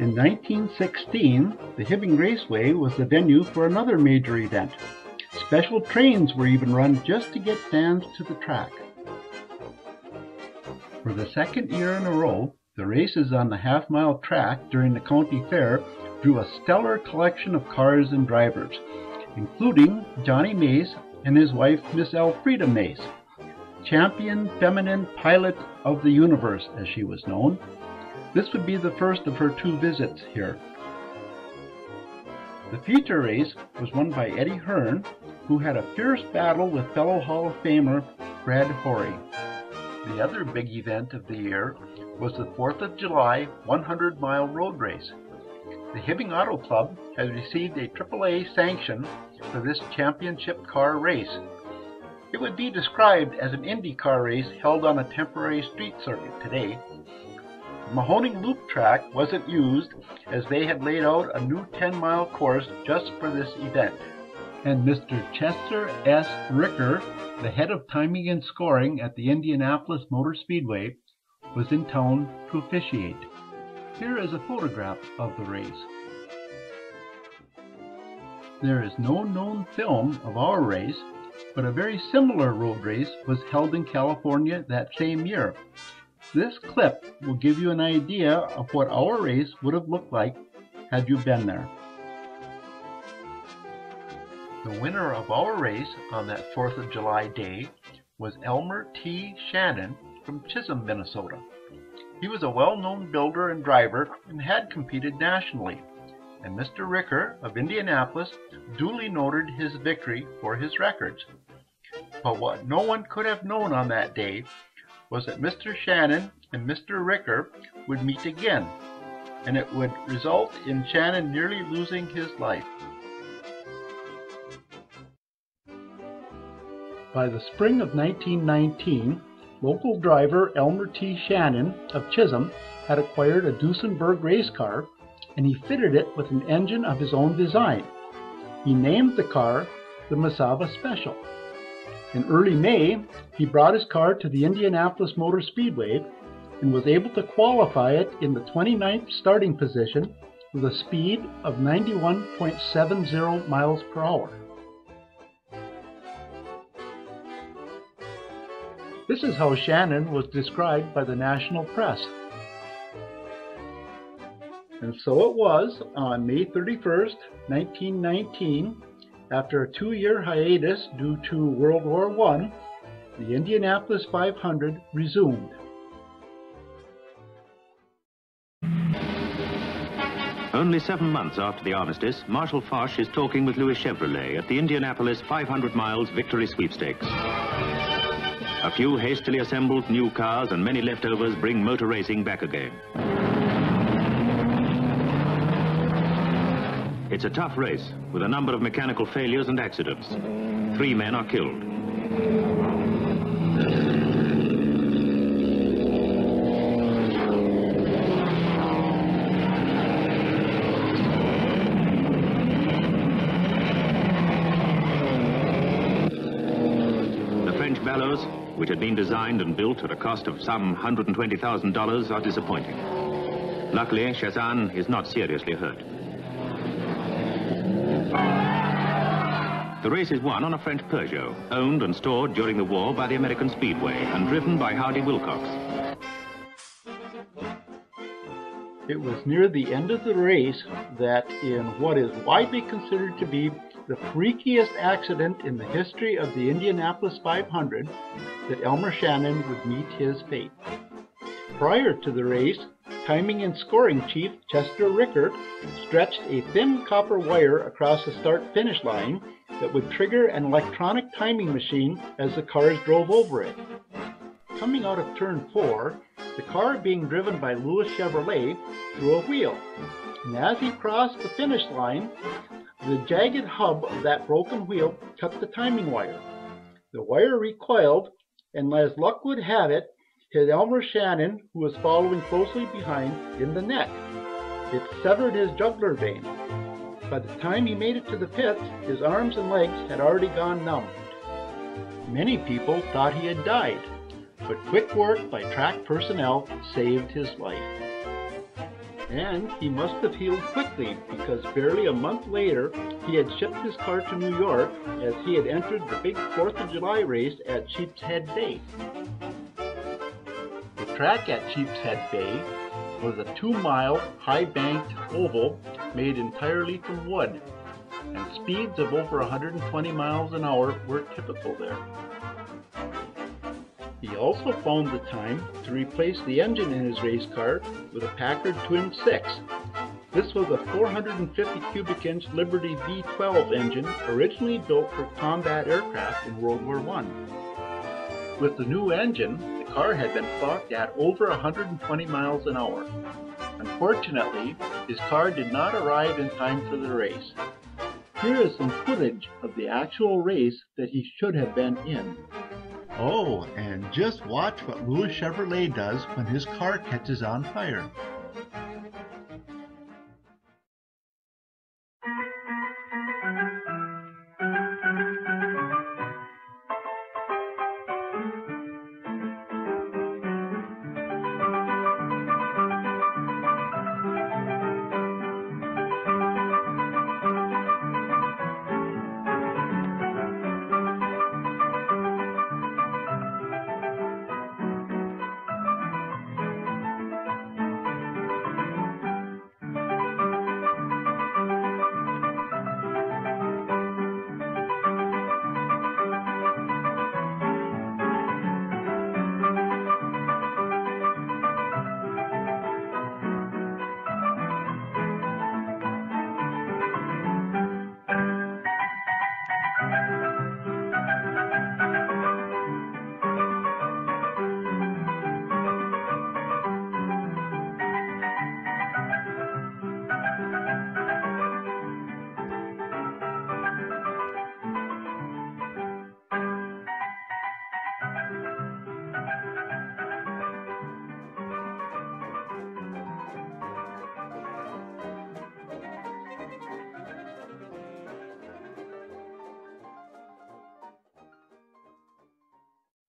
In 1916, the Hibbing Raceway was the venue for another major event. Special trains were even run just to get fans to the track. For the second year in a row, the races on the half-mile track during the county fair drew a stellar collection of cars and drivers, including Johnny Mace and his wife, Miss Elfrida Mace, champion feminine pilot of the universe, as she was known. This would be the first of her 2 visits here. The feature race was won by Eddie Hearn, who had a fierce battle with fellow Hall of Famer Brad Horry. The other big event of the year was the 4th of July 100-mile road race. The Hibbing Auto Club has received a AAA sanction for this championship car race. It would be described as an Indy Car race held on a temporary street circuit today. The Mahoning Loop track wasn't used as they had laid out a new 10-mile course just for this event. And Mr. Chester S. Ricker, the head of timing and scoring at the Indianapolis Motor Speedway, was in town to officiate. Here is a photograph of the race. There is no known film of our race, but a very similar road race was held in California that same year. This clip will give you an idea of what our race would have looked like had you been there. The winner of our race on that 4th of July day was Elmer T. Shannon from Chisholm, Minnesota. He was a well-known builder and driver and had competed nationally, and Mr. Ricker of Indianapolis duly noted his victory for his records. But what no one could have known on that day was that Mr. Shannon and Mr. Ricker would meet again, and it would result in Shannon nearly losing his life. By the spring of 1919, local driver Elmer T. Shannon of Chisholm had acquired a Duesenberg race car, and he fitted it with an engine of his own design. He named the car the Masava Special. In early May, he brought his car to the Indianapolis Motor Speedway and was able to qualify it in the 29th starting position with a speed of 91.70 miles per hour. This is how Shannon was described by the national press. And so it was on May 31st, 1919, after a 2-year hiatus due to World War I, the Indianapolis 500 resumed. Only 7 months after the armistice, Marshal Foch is talking with Louis Chevrolet at the Indianapolis 500 miles victory sweepstakes. A few hastily assembled new cars and many leftovers bring motor racing back again. It's a tough race with a number of mechanical failures and accidents. 3 men are killed. The French bellows, which had been designed and built at a cost of some $120,000, are disappointing. Luckily, Shannon is not seriously hurt. The race is won on a French Peugeot, owned and stored during the war by the American Speedway and driven by Howdy Wilcox. It was near the end of the race that, in what is widely considered to be the freakiest accident in the history of the Indianapolis 500, that Elmer Shannon would meet his fate. Prior to the race, timing and scoring chief Chester Ricker stretched a thin copper wire across the start-finish line that would trigger an electronic timing machine as the cars drove over it. Coming out of turn 4, the car being driven by Louis Chevrolet threw a wheel, and as he crossed the finish line, the jagged hub of that broken wheel cut the timing wire. The wire recoiled, and as luck would have it, hit Elmer Shannon, who was following closely behind, in the neck. It severed his jugular vein. By the time he made it to the pits, his arms and legs had already gone numb. Many people thought he had died, but quick work by track personnel saved his life. And he must have healed quickly, because barely a month later he had shipped his car to New York, as he had entered the big 4th of July race at Sheepshead Bay. The track at Sheepshead Bay was a 2-mile, high-banked oval made entirely from wood, and speeds of over 120 miles an hour were typical there. He also found the time to replace the engine in his race car with a Packard Twin 6. This was a 450 cubic inch Liberty V12 engine originally built for combat aircraft in World War I. With the new engine, the car had been clocked at over 120 miles an hour. Unfortunately, his car did not arrive in time for the race. Here is some footage of the actual race that he should have been in. Oh, and just watch what Louis Chevrolet does when his car catches on fire.